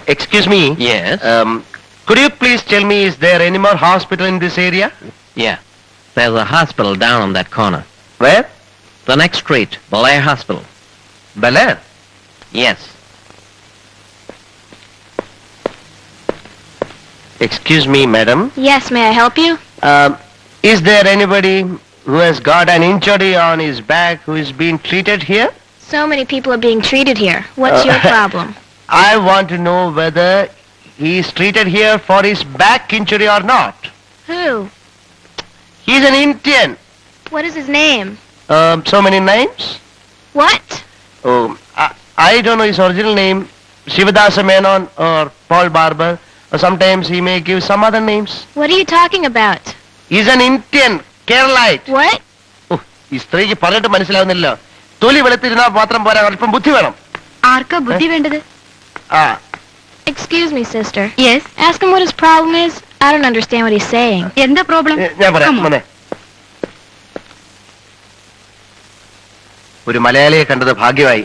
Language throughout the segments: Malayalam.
Excuse me. Yes. Could you please tell me, is there any more hospital in this area? Yeah. There's a hospital down on that corner. Where? The next street, Belair Hospital. Belair. Yes. Excuse me, madam. Yes, may I help you? Is there anybody who has got an injury on his back who is being treated here? So many people are being treated here. What's your problem? I want to know whether he is treated here for his back injury or not. Who? He's an Indian. What is his name? So many names. What? Oh, I don't know his original name. Shivadasa Menon or Paul Barber. Or sometimes he may give some other names. What are you talking about? He's an Indian, Keralite. What? Oh, ഈ സ്ത്രീക്ക് പറഞ്ഞിട്ട് മനസ്സിലാവുന്നില്ല. തൊലി വെളുത്തിരുന്നാ മാത്രം പോരാ, അല്പം ബുദ്ധി വേണം. ആർക്കാ ബുദ്ധി വേണ്ടത്? Excuse me, sister. Yes. Ask him what his problem is. I don't understand what he's saying. എന്താ പ്രോബ്ലം? ഞാൻ പറയാം. മോനെ. ഒരു മലയാളിയെ കണ്ടത് ഭാഗ്യമായി.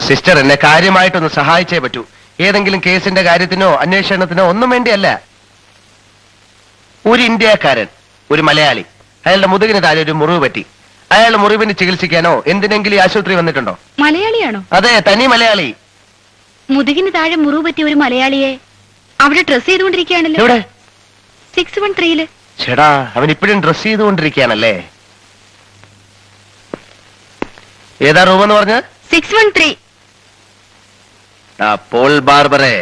സിസ്റ്റർ എന്നെ കാര്യമായിട്ടൊന്ന് സഹായിച്ചേ പറ്റൂ. ഏതെങ്കിലും കേസിന്റെ കാര്യത്തിനോ അന്വേഷണത്തിനോ ഒന്നും വേണ്ടിയല്ല. ഒരു ഇന്ത്യക്കാരൻ, ഒരു മലയാളി, അയാളുടെ മുതുകിന് താഴെ ഒരു മുറിവ് പറ്റി. അയാളുടെ മുറിവിന് ചികിത്സിക്കാനോ എന്തിനെങ്കിലും ഈ ആശുപത്രി വന്നിട്ടുണ്ടോ? മലയാളിയാണോ? അതെ, തനി മലയാളി. മുതുകിന് താഴെ മുറിവ് പറ്റിയ ഒരു മലയാളിയെ അവിടെ ഡ്രസ് ചെയ്തുകൊണ്ടിരിക്കുകയാണല്ലോ. എവിടെ? 613 ചേടാ, അവൻ ഇപ്പോഴും ഡ്രസ് ചെയ്തുകൊണ്ടിരിക്കുകയാണല്ലേ. ഏതാ റൂം എന്ന് പറഞ്ഞ? 613. പോൾ ബാർബറെ,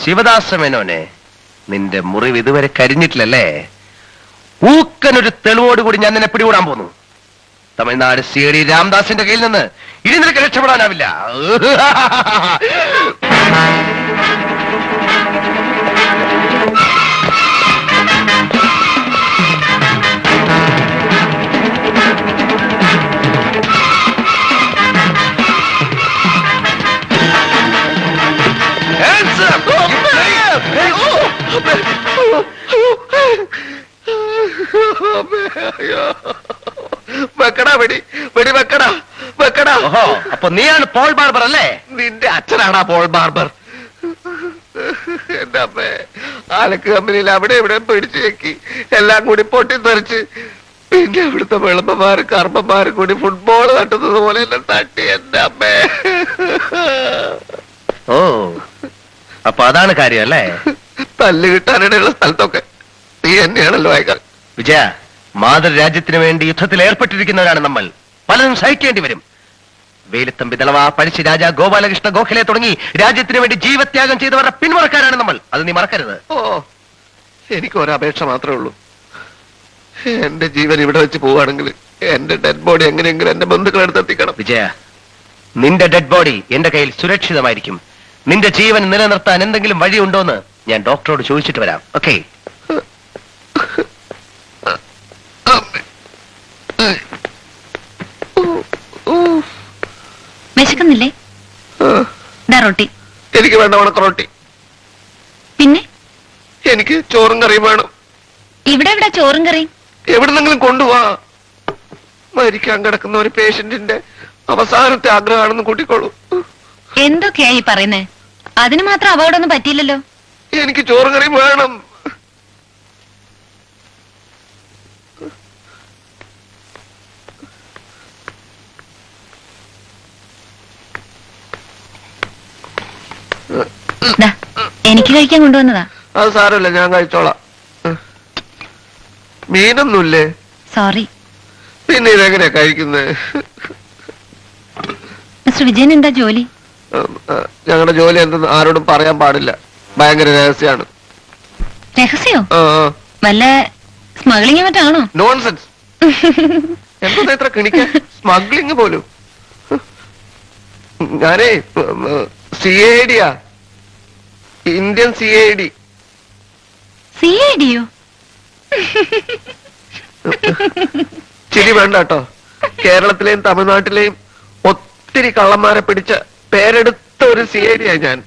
ശിവദാസ മേനോനെ, നിന്റെ മുറിവ് ഇതുവരെ കരിഞ്ഞിട്ടില്ലല്ലേ? ഊക്കനൊരു തെളിവോടുകൂടി ഞാൻ നിന്നെ പിടികൂടാൻ പോന്നു. തമിഴ്നാട് CID രാംദാസിന്റെ കയ്യിൽ നിന്ന് ഇനി നിനക്ക് രക്ഷപ്പെടാനാവില്ല. വെക്കടാ, വെടി വെക്കടാ. ഓഹോ, അപ്പൊ നീയാണ് പോൾ ബാർബർ അല്ലേ? നിന്റെ അച്ഛനാടാ പോൾ ബാർബർ. എന്റെ അമ്മേ, ആലക്ക് കമ്പനിയിൽ അവിടെ ഇവിടെ പിടിച്ചു വെക്കി എല്ലാം കൂടി പൊട്ടിത്തെറിച്ച്, പിന്നെ അവിടുത്തെ വെളുപ്പന്മാരും കർമ്മന്മാരും കൂടി ഫുട്ബോൾ തട്ടുന്നത് പോലെ എന്നെ തട്ടി. എന്റെ അമ്മേ. ഓ, അപ്പൊ അതാണ് കാര്യം അല്ലേ? തല്ല് കിട്ടാനിടയുള്ള സ്ഥലത്തൊക്കെ നീ തന്നെയാണല്ലോ അയക്കാൻ. വിജയ, മാതൃരാജ്യത്തിന് വേണ്ടി യുദ്ധത്തിൽ ഏർപ്പെട്ടിരിക്കുന്നവരാണ് നമ്മൾ. പലതും സഹിക്കേണ്ടി വരും. വേലുത്തമ്പി ദളവ, പഴശ്ശി രാജ, ഗോപാലകൃഷ്ണ ഗോഖലെ തുടങ്ങി രാജ്യത്തിന് വേണ്ടി ജീവത്യാഗം ചെയ്തവരുടെ പിന്മുറക്കാരാണ് നമ്മൾ. അത് നീ മറക്കരുത്. ഓ, എനിക്ക് ഒരപേക്ഷ മാത്രമേ ഉള്ളൂ. എന്റെ ജീവൻ ഇവിടെ വെച്ച് പോവുകയാണെങ്കിൽ എന്റെ ഡെഡ് ബോഡി എങ്ങനെയെങ്കിലും എന്റെ ബന്ധുക്കളെടുത്തെത്തിക്കണം. വിജയ, നിന്റെ ഡെഡ് ബോഡി എന്റെ കയ്യിൽ സുരക്ഷിതമായിരിക്കും. നിന്റെ ജീവൻ നിലനിർത്താൻ എന്തെങ്കിലും വഴിയുണ്ടോന്ന് ഞാൻ ഡോക്ടറോട് ചോദിച്ചിട്ട് വരാം. ഓക്കെ? വിശക്കുന്നില്ലേ? റൊട്ടി. എനിക്ക് വേണ്ട ഉണക്കറൊട്ടി. പിന്നെ എനിക്ക് ചോറും കറിയും വേണം. ഇവിടെ എവിടെ ചോറും കറിയും? എവിടുന്നെങ്കിലും കൊണ്ടുപോവാ. മരിക്കാൻ കിടക്കുന്ന ഒരു പേഷ്യന്റിന്റെ അവസാനത്തെ ആഗ്രഹമാണെന്ന് കൂട്ടിക്കോളൂ. എന്തൊക്കെയായി പറയുന്നേ? അതിന് മാത്രം അപകടമൊന്നും പറ്റിയില്ലല്ലോ. എനിക്ക് ചോറും കറിയും വേണം. എനിക്ക് കഴിക്കാൻ കൊണ്ടുവന്നതാ. അത് സാരമില്ല, ഞാൻ കഴിച്ചോളാം. മീനൊന്നുമില്ലേ? സോറി. പിന്നെ ഇതെങ്ങനെയാ കഴിക്കുന്നത്? മിസ്റ്റർ വിജയൻ എന്താ ജോലി? ഞങ്ങളുടെ ജോലി എന്തെന്ന് ആരോടും പറയാൻ പാടില്ല. ഭയങ്കര രഹസ്യമാണ്. രഹസ്യോ? വല്ല സ്മഗ്ലിംഗ് മറ്റാണോ? നോൺസെൻസ്. എന്താ ഇത്ര കിണിക്ക? സ്മഗ്ലിംഗ് പോലും. ഞാനേ CID യാ, ഇന്ത്യൻ CID. CID യോ? ചിരി വേണ്ട കേട്ടോ. കേരളത്തിലെയും തമിഴ്നാട്ടിലെയും ഒത്തിരി കള്ളന്മാരെ പിടിച്ച പേരെടുത്ത ഒരു CID യാ ഞാൻ.